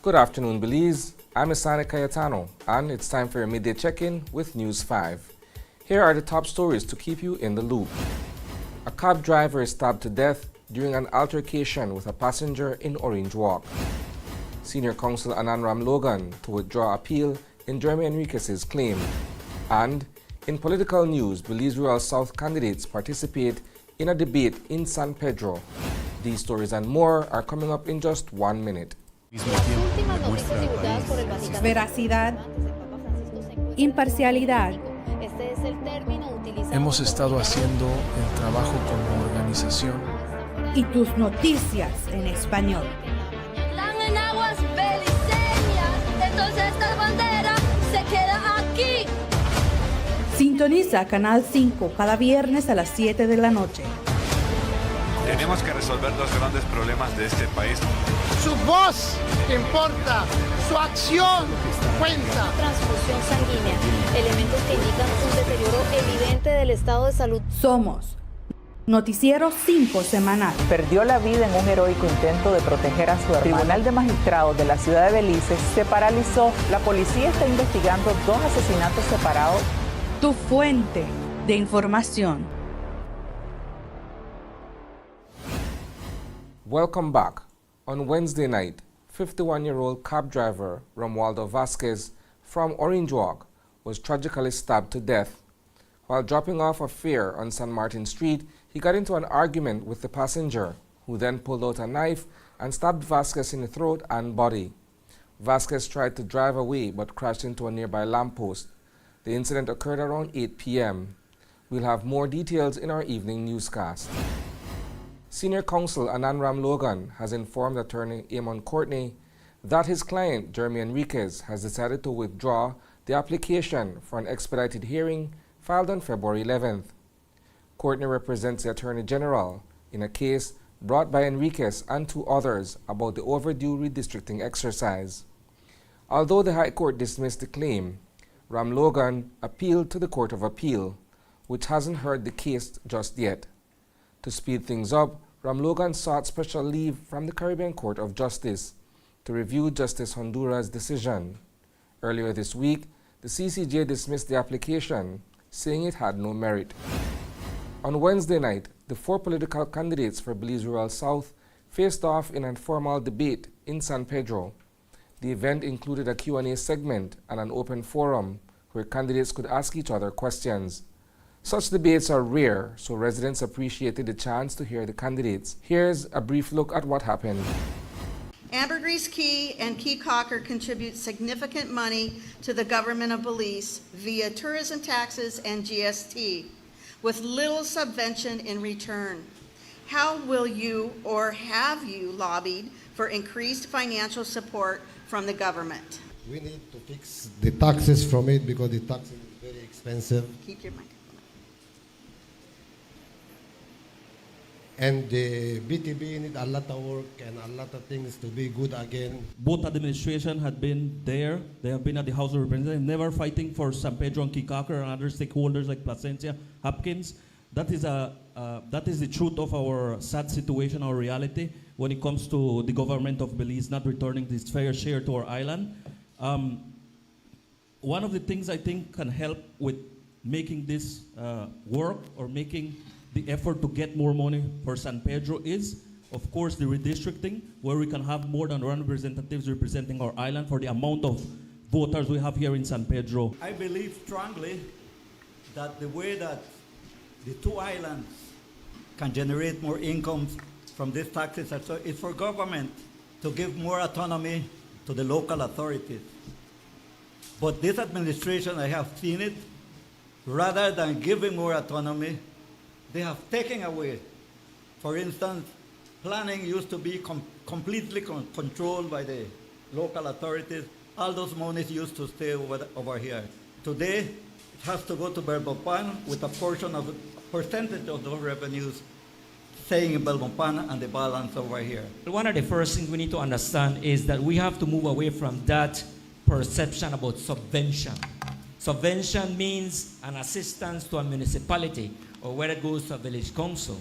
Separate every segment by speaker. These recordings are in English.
Speaker 1: Good afternoon, Belize. I'm Isani Cayetano, and it's time for your midday check-in with News 5. Here are the top stories to keep you in the loop. A cab driver is stabbed to death during an altercation with a passenger in Orange Walk. Senior Counsel Ananram Logan to withdraw appeal in Jeremy Enriquez's claim. And in political news, Belize Rural South candidates participate in a debate in San Pedro. These stories and more are coming up in just 1 minute.
Speaker 2: Veracidad, imparcialidad.
Speaker 3: Hemos estado haciendo el trabajo como organización.
Speaker 2: Y tus noticias en español.
Speaker 4: Están en aguas beliceñas, entonces esta bandera se queda aquí.
Speaker 2: Sintoniza Canal 5 cada viernes a las 7 de la noche.
Speaker 5: Tenemos que resolver los grandes problemas de este país.
Speaker 6: Su voz importa, su acción cuenta.
Speaker 4: Transfusión sanguínea, elementos que indican un deterioro evidente del estado de salud.
Speaker 2: Somos Noticiero 5 Semanal.
Speaker 7: Perdió la vida en un heroico intento de proteger a su hermano. El Tribunal de Magistrados de la ciudad de Belice se paralizó. La policía está investigando 2 asesinatos separados.
Speaker 2: Tu fuente de información.
Speaker 1: Welcome back. On Wednesday night, 51-year-old cab driver Romualdo Vasquez from Orange Walk was tragically stabbed to death. While dropping off a fare on San Martin Street, he got into an argument with the passenger, who then pulled out a knife and stabbed Vasquez in the throat and body. Vasquez tried to drive away but crashed into a nearby lamppost. The incident occurred around 8 p.m. We'll have more details in our evening newscast. Senior Counsel Ananram Logan has informed attorney Amon Courtney that his client, Jeremy Enriquez, has decided to withdraw the application for an expedited hearing filed on February 11th. Courtney represents the Attorney General in a case brought by Enriquez and 2 others about the overdue redistricting exercise. Although the High Court dismissed the claim, Ram Logan appealed to the Court of Appeal, which hasn't heard the case just yet. To speed things up, Ram Logan sought special leave from the Caribbean Court of Justice to review Justice Hondura's decision. Earlier this week, the CCJ dismissed the application, saying it had no merit. On Wednesday night, the 4 political candidates for Belize Rural South faced off in an informal debate in San Pedro. The event included a Q&A segment and an open forum where candidates could ask each other questions. Such debates are rare, so residents appreciated the chance to hear the candidates. Here's a brief look at what happened.
Speaker 8: Ambergris Key and Key Cocker contribute significant money to the government of Belize via tourism taxes and GST, with little subvention in return. How will you or have you lobbied for increased financial support from the government?
Speaker 9: We need to fix the taxes from it because the taxes is very expensive.
Speaker 8: Keep your mic.
Speaker 9: And the BTB need a lot of work and a lot of things to be good again.
Speaker 10: Both administrations had been there. They have been at the House of Representatives, never fighting for San Pedro and Kikaker and other stakeholders like Placencia, Hopkins. That is the truth of our sad situation, our reality, when it comes to the government of Belize not returning this fair share to our island. One of the things I think can help with making this work or making the effort to get more money for San Pedro is, of course, the redistricting, where we can have more than 1 representatives representing our island for the amount of voters we have here in San Pedro.
Speaker 11: I believe strongly that the way that the 2 islands can generate more income from these taxes is for government to give more autonomy to the local authorities. But this administration, I have seen it, rather than giving more autonomy, they have taken away. For instance, planning used to be completely controlled by the local authorities. All those monies used to stay over here. Today, it has to go to Belmopan with a percentage of those revenues staying in Belmopan and the balance over here.
Speaker 12: One of the first things we need to understand is that we have to move away from that perception about subvention. Subvention means an assistance to a municipality or whether it goes to a village council.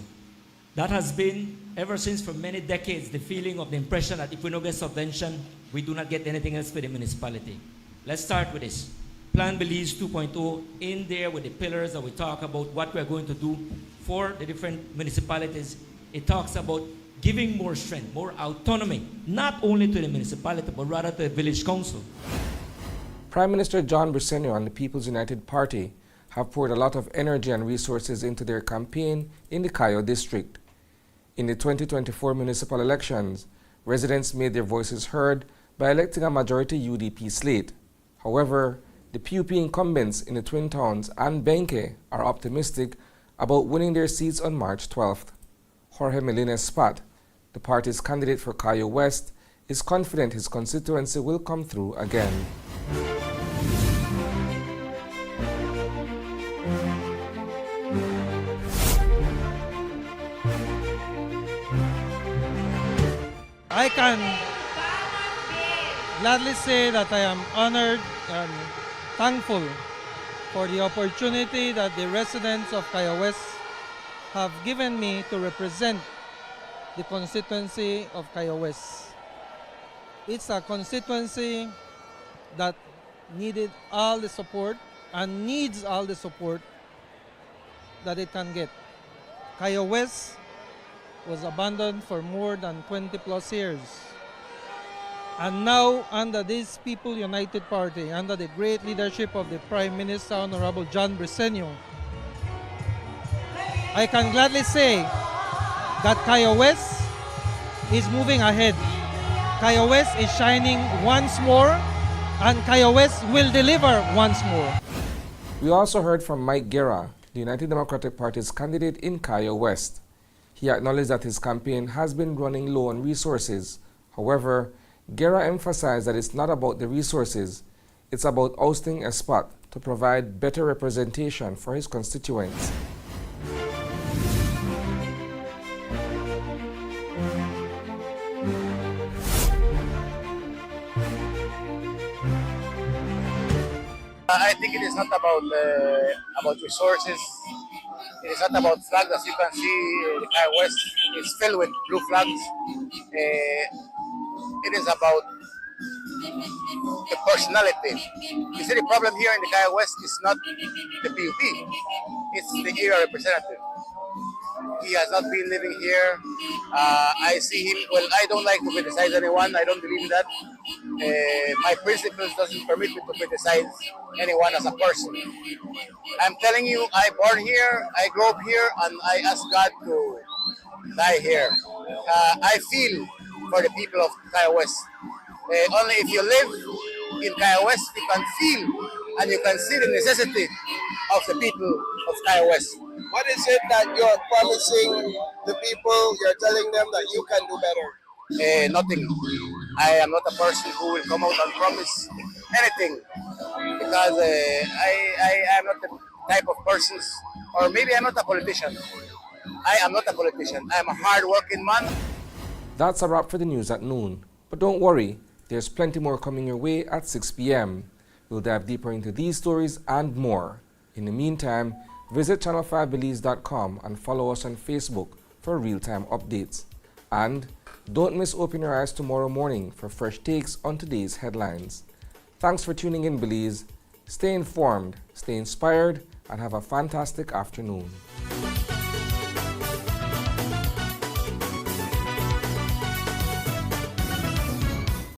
Speaker 12: That has been ever since for many decades, the feeling of the impression that if we don't get subvention, we do not get anything else for the municipality. Let's start with this. Plan Belize 2.0, in there with the pillars that we talk about what we're going to do for the different municipalities. It talks about giving more strength, more autonomy, not only to the municipality, but rather to the village council.
Speaker 1: Prime Minister John Briceño and the People's United Party have poured a lot of energy and resources into their campaign in the Cayo district. In the 2024 municipal elections, residents made their voices heard by electing a majority UDP slate. However, the PUP incumbents in the Twin Towns and Benque are optimistic about winning their seats on March 12th. Jorge Melines Spat, the party's candidate for Cayo West, is confident his constituency will come through again.
Speaker 6: I can gladly say that I am honored and thankful for the opportunity that the residents of Cayo West have given me to represent the constituency of Cayo West. It's a constituency that needed all the support and needs all the support that it can get. Cayo West was abandoned for more than 20 plus years. And now, under this People United Party, under the great leadership of the Prime Minister, Honorable John Briceño, I can gladly say that Cayo West is moving ahead. Cayo West is shining once more, and Cayo West will deliver once more.
Speaker 1: We also heard from Mike Guerra, the United Democratic Party's candidate in Cayo West. He acknowledged that his campaign has been running low on resources. However, Guerra emphasized that it's not about the resources, it's about ousting a spot to provide better representation for his constituents.
Speaker 13: I think it is not about resources. It is not about flags. As you can see, the Cayo West is filled with blue flags. It is about the personality. You see, the problem here in the Cayo West is not the PUP. It's the area representative. He has not been living here. I see him, well, I don't like to criticize anyone. I don't believe that. My principles doesn't permit me to criticize anyone as a person. I'm telling you, I born here, I grew up here, and I ask God to die here. I feel for the people of Cayo West. Only if you live in Cayo West, you can feel and you can see the necessity of the people of Cayo West.
Speaker 14: What is it that you're promising the people? You're telling them that you can do better?
Speaker 13: Nothing. I am not a person who will come out and promise anything because I am not the type of person, or maybe I'm not a politician. I am not a politician. I am a hard-working man.
Speaker 1: That's a wrap for the news at noon. But don't worry, there's plenty more coming your way at 6 p.m. We'll dive deeper into these stories and more. In the meantime, visit channel5belize.com and follow us on Facebook for real-time updates. And don't miss Open Your Eyes tomorrow morning for fresh takes on today's headlines. Thanks for tuning in, Belize. Stay informed, stay inspired, and have a fantastic afternoon.